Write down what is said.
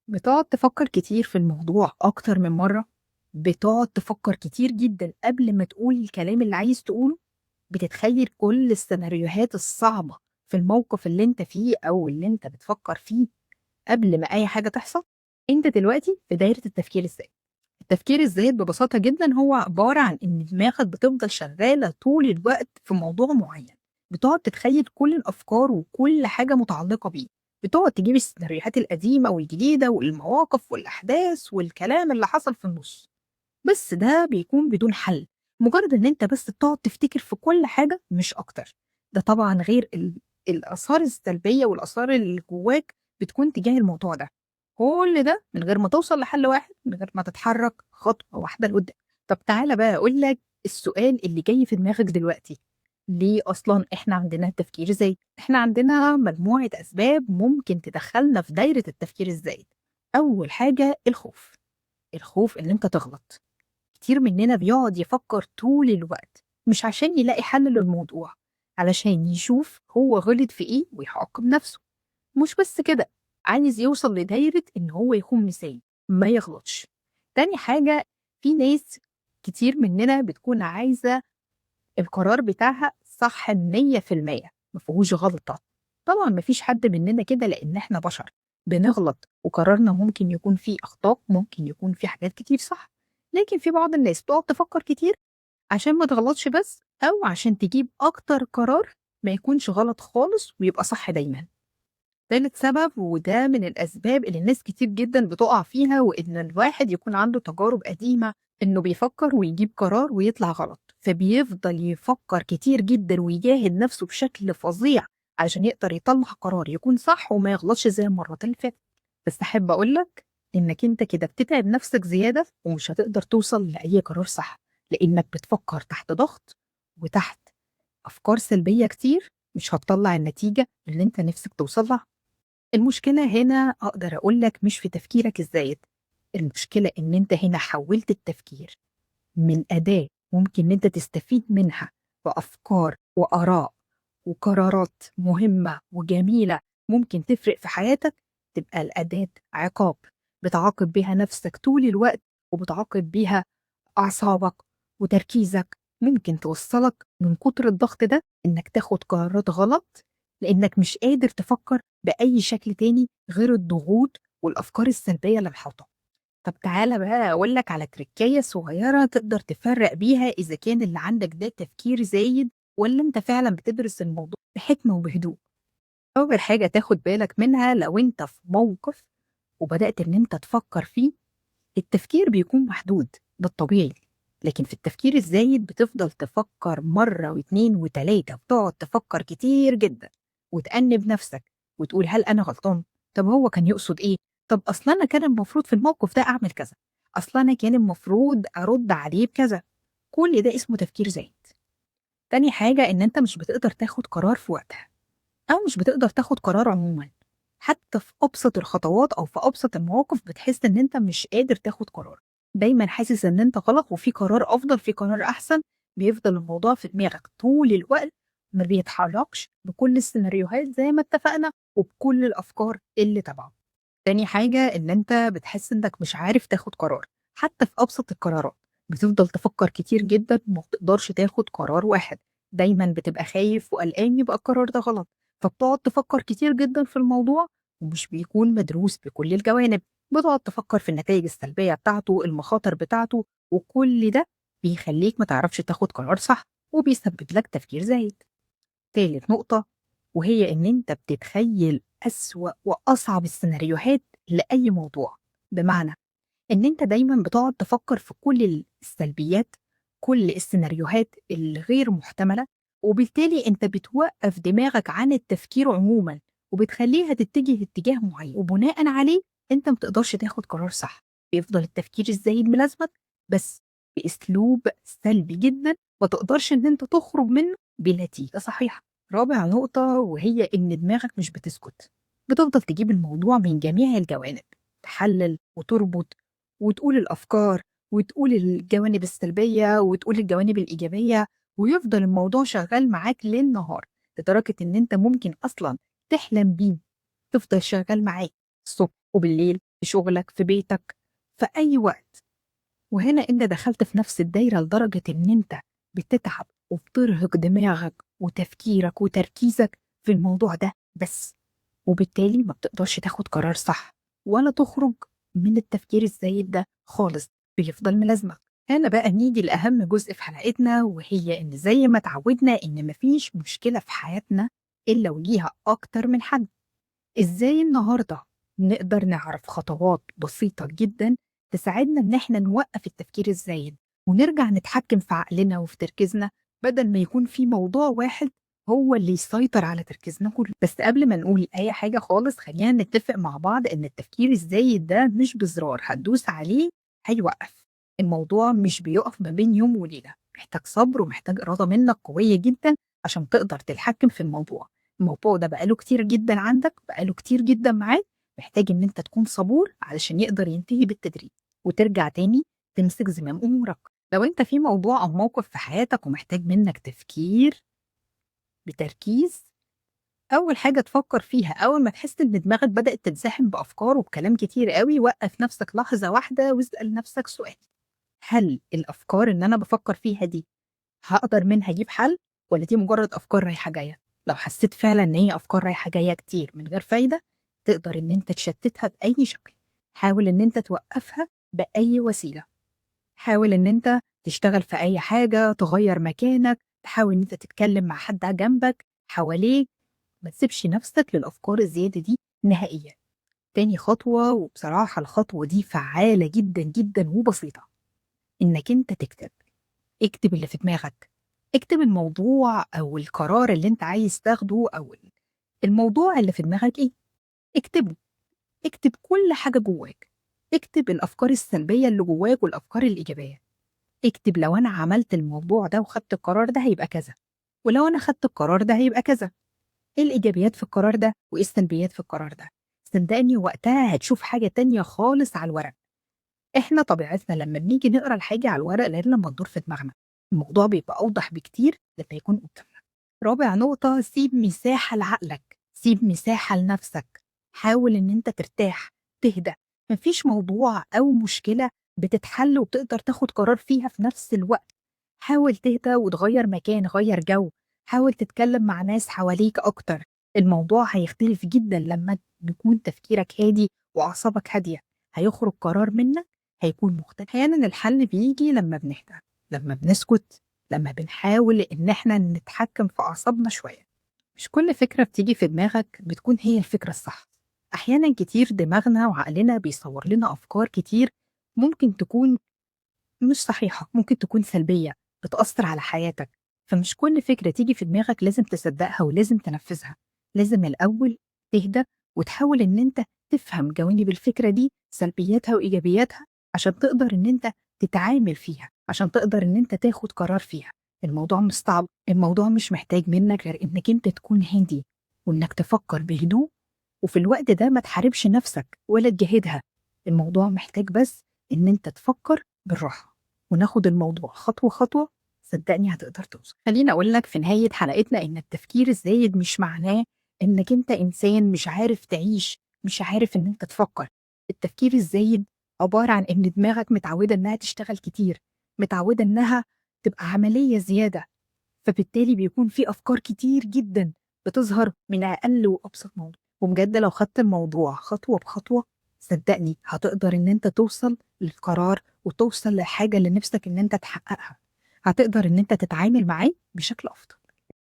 بتقعد تفكر كتير في الموضوع أكتر من مرة، بتقعد تفكر كتير جدًا قبل ما تقول الكلام اللي عايز تقوله، بتتخيل كل السيناريوهات الصعبة في الموقف اللي أنت فيه أو اللي أنت بتفكر فيه قبل ما أي حاجة تحصل. أنت دلوقتي في دايرة التفكير الذاتي. التفكير الذاتي ببساطة جدًا هو عبارة عن إن دماغك بتفضل شغالة طول الوقت في موضوع معين، بتقعد تتخيل كل الأفكار وكل حاجة متعلقة بيه، بتقعد تجيب السيناريوهات القديمة والجديدة والمواقف والأحداث والكلام اللي حصل في النُص، بس ده بيكون بدون حل، مجرد إن أنت بس بتقعد تفتكر في كل حاجة مش أكتر. ده طبعًا غير الآثار السلبية والآثار اللي جواك بتكون تجاه الموضوع ده. كل ده من غير ما توصل لحل واحد، من غير ما تتحرك خطوة واحدة لقدام. طب تعالَ بقى أقول لك السؤال اللي جاي في دماغك دلوقتي، ليه أصلًا إحنا عندنا التفكير الزايد؟ إحنا عندنا مجموعة أسباب ممكن تدخّلنا في دايرة التفكير الزايد. أول حاجة الخوف، الخوف إن أنت تغلط. كتير مننا بيقعد يفكر طول الوقت مش عشان يلاقي حل للموضوع، علشان يشوف هو غلط في إيه ويعاقب نفسه. مش بس كده، عايز يوصل لدايرة إن هو يكون مثالي ما يغلطش. تاني حاجة، في ناس كتير مننا بتكون عايزة القرار بتاعها صح 100%، ما فيهوش غلطة. طبعا ما فيش حد مننا كده لأن إحنا بشر بنغلط، وقرارنا ممكن يكون فيه أخطاء، ممكن يكون فيه حاجات كتير صح. لكن في بعض الناس تقعد تفكر كتير عشان ما تغلطش بس، أو عشان تجيب أكتر قرار ما يكونش غلط خالص ويبقى صح دايما. تالت سبب، وده من الأسباب اللي الناس كتير جدًا بتُقع فيها، وإن الواحد يكون عنده تجارب قديمة إنه بيفكّر ويجيب قرار ويطلع غلط، فبيفضل يفكّر كتير جدًا ويجاهد نَفْسه بشكل فظيع عشان يقدر يطلّع قرار يكون صح وما يغلطش زي المرّات اللي فاتت. بس أحب أقول لك إنّك أنت كده بتتعب نَفْسك زيادة ومش هتقدر توصل لأي قرار صح، لإنّك بتفكّر تحت ضغط وتحت أفكار سلبية كتير، مش هتطلّع النتيجة اللي أنت نِفْسك توصل لها. المشكلة هنا أقدر أقول لك مش في تفكيرك الزايد، المشكلة إن أنت هنا حوّلت التفكير من أداة ممكن إن أنت تستفيد منها بأفكار وآراء وقرارات مهمة وجميلة ممكن تفرق في حياتك، تبقى الأداة عقاب بتعاقب بيها نفسك طول الوقت، وبتعاقب بيها أعصابك وتركيزك. ممكن توصّلك من كتر الضغط ده إنك تاخد قرارات غلط، لإنك مش قادر تفكّر بأي شكل تاني غير الضغوط والأفكار السلبية اللي محاوطاك. طب تعالَ بقى أقول لك على تركاية صغيرة تقدر تفرّق بيها إذا كان اللي عندك ده تفكير زايد والّا أنت فعلًا بتدرس الموضوع بحكمة وبهدوء. أول حاجة تاخد بالك منها لو أنت في موقف وبدأت إن أنت تفكّر فيه، التفكير بيكون محدود، ده الطبيعي، لكن في التفكير الزايد بتفضل تفكّر مرّة و2 و3، بتقعد تفكّر كتير جدًا وتأنِّب نَفْسك وتقول هل أنا غلطان؟ طب هو كان يقصد إيه؟ طب أصل أنا كان المفروض في الموقف ده أعمل كذا، أصل أنا كان المفروض أرُد عليه بكذا. كل ده اسمه تفكير زايد. تاني حاجة إن أنت مش بتقدر تاخد قرار في وقتها، أو مش بتقدر تاخد قرار عمومًا، حتى في أبسط الخطوات أو في أبسط المواقف بتحس إن أنت مش قادر تاخد قرار، دايمًا حاسس إن أنت غلط وفي قرار أفضل، في قرار أحسن. بيفضل الموضوع في دماغك طول الوقت، ما بيتحركش بكل السيناريوهات زي ما اتفقنا وبكل الأفكار اللي تبعه. تاني حاجة إن أنت بتحس إنك مش عارف تاخد قرار، حتى في أبسط القرارات، بتفضل تفكر كتير جدًا وما بتقدرش تاخد قرار واحد، دايمًا بتبقى خايف وقلقان يبقى القرار ده غلط، فبتقعد تفكر كتير جدًا في الموضوع ومش بيكون مدروس بكل الجوانب، بتقعد تفكر في النتايج السلبية بتاعته، المخاطر بتاعته، وكل ده بيخلّيك ما تعرفش تاخد قرار صح، وبيسبب لك تفكير زايد. تالت نقطة، وهي إن أنت بتتخيل أسوأ وأصعب السيناريوهات لأي موضوع، بمعنى إن أنت دايمًا بتقعد تفكر في كل السلبيات، كل السيناريوهات الغير محتملة، وبالتالي أنت بتوقّف دماغك عن التفكير عمومًا، وبتخلّيها تتجه اتجاه معين، وبناءً عليه أنت ما بتقدرش تاخد قرار صح، بيفضل التفكير الزايد ملازمك بس بأسلوب سلبي جدًا، ما تقدرش إن أنت تخرج منه بنتيجة صحيحة. رابع نقطة، وهي إن دماغك مش بتسكت، بتفضل تجيب الموضوع من جميع الجوانب، تحلل وتربط وتقول الأفكار وتقول الجوانب السلبية وتقول الجوانب الإيجابية، ويفضل الموضوع شغال معاك ليل نهار، لدرجة إن أنت ممكن أصلًا تحلم بيه، تفضل شغال معاك الصبح وبالليل، في شغلك، في بيتك، في أي وقت. وهنا أنت دخلت في نفس الدايرة لدرجة إن أنت بتتعب وبترهق دماغك وتفكيرك وتركيزك في الموضوع ده بس، وبالتالي ما بتقدرش تاخد قرار صح ولا تخرج من التفكير الزايد ده خالص، بيفضل ملازمك. هنا بقى نيجي لأهم جزء في حلقتنا، وهي إن زي ما اتعودنا إن مفيش مشكلة في حياتنا إلا وليها أكتر من حل. إزاي النهاردة نقدر نعرف خطوات بسيطة جدا تساعدنا إن إحنا نوقف التفكير الزايد ونرجع نتحكم في عقلنا وفي تركيزنا، بدل ما يكون في موضوع واحد هو اللي يسيطر على تركيزنا كله. بس قبل ما نقول أي حاجة خالص، خلينا نتفق مع بعض إن التفكير الزايد ده مش بزرار هتدوس عليه هيوقف. الموضوع مش بيقف ما بين يوم وليلة، محتاج صبر ومحتاج إرادة منك قوية جدا عشان تقدر تتحكم في الموضوع. الموضوع ده بقاله كتير جدا عندك، بقاله كتير جدا معاك، محتاج ان انت تكون صبور علشان يقدر ينتهي بالتدريج وترجع تاني تمسك زمام امورك. لو انت في موضوع او موقف في حياتك ومحتاج منك تفكير بتركيز، اول حاجة تفكر فيها اول ما تحس ان دماغك بدأت تتزاحم بافكار وبكلام كتير قوي، وقف نفسك لحظة واحدة واسأل نفسك سؤال: هل الافكار اللي انا بفكر فيها دي هقدر منها اجيب حل، ولا دي مجرد افكار رايحه جايه؟ لو حسيت فعلا ان هي افكار رايحه جايه كتير من غير فايده، تقدر ان انت تشتتها باي شكل. حاول ان انت توقفها باي وسيله. حاول ان انت تشتغل في اي حاجه، تغير مكانك، تحاول ان انت تتكلم مع حد جنبك حواليك. ما تسيبش نفسك للافكار الزياده دي نهائيا. تاني خطوه، وبصراحه الخطوه دي فعاله جدا جدا وبسيطه، انك انت تكتب. اكتب اللي في دماغك، اكتب الموضوع أو القرار اللي انت عايز تاخده، أو الموضوع اللي في دماغك ايه، اكتبه. اكتب كل حاجة جواك، اكتب الأفكار السلبية اللي جواك والأفكار الإيجابية. اكتب لو أنا عملت الموضوع ده وخدت القرار ده هيبقى كذا، ولو أنا خدت القرار ده هيبقى كذا. ايه الإيجابيات في القرار ده وايه السلبيات في القرار ده؟ صدقني وقتها هتشوف حاجة تانية خالص على الورق. احنا طبيعتنا لما بنيجي نقرا الحاجة على الورق غير لما تدور في دماغنا، الموضوع بيبقى أوضح بكتير لما يكون قدامنا. رابع نقطة، سيب مساحة لعقلك، سيب مساحة لنفسك. حاول إن أنت ترتاح، تهدى. مفيش موضوع أو مشكلة بتتحل وبتقدر تاخد قرار فيها في نفس الوقت. حاول تهدى وتغير مكان، غير جو. حاول تتكلم مع ناس حواليك أكتر. الموضوع هيختلف جدا لما يكون تفكيرك هادي وأعصابك هادية. هيخرج قرار منك هيكون مختلف. أحيانا الحل بيجي لما بنهدى، لما بنسكت، لما بنحاول إن إحنا نتحكم في أعصابنا شوية. مش كل فكرة بتيجي في دماغك بتكون هي الفكرة الصح. أحيانا كتير دماغنا وعقلنا بيصور لنا أفكار كتير ممكن تكون مش صحيحة، ممكن تكون سلبية بتأثر على حياتك. فمش كل فكرة تيجي في دماغك لازم تصدقها ولازم تنفذها. لازم الأول تهدى وتحاول إن أنت تفهم جوانب الفكرة دي، سلبياتها وإيجابياتها، عشان تقدر إن أنت تتعامل فيها، عشان تقدر إن أنت تاخد قرار فيها. الموضوع مش صعب، الموضوع مش محتاج منك غير إنك أنت تكون هادي وإنك تفكر بهدوء، وفي الوقت ده ما تحاربش نفسك ولا تجاهدها. الموضوع محتاج بس إن أنت تفكر بالراحة وناخد الموضوع خطوة خطوة. صدقني هتقدر توصل. خليني أقول لك في نهاية حلقتنا إن التفكير الزايد مش معناه إنك أنت إنسان مش عارف تعيش، مش عارف إن أنت تفكر. التفكير الزايد عبارة عن إن دماغك متعودة إنها تشتغل كتير، متعودة إنها تبقى عملية زيادة، فبالتالي بيكون في أفكار كتير جدا بتظهر من أقل وأبسط موضوع. وبجد لو خدت الموضوع خطوة بخطوة، صدقني هتقدر إن أنت توصل للقرار وتوصل للحاجة اللي نفسك إن أنت تحققها. هتقدر إن أنت تتعامل معاه بشكل أفضل.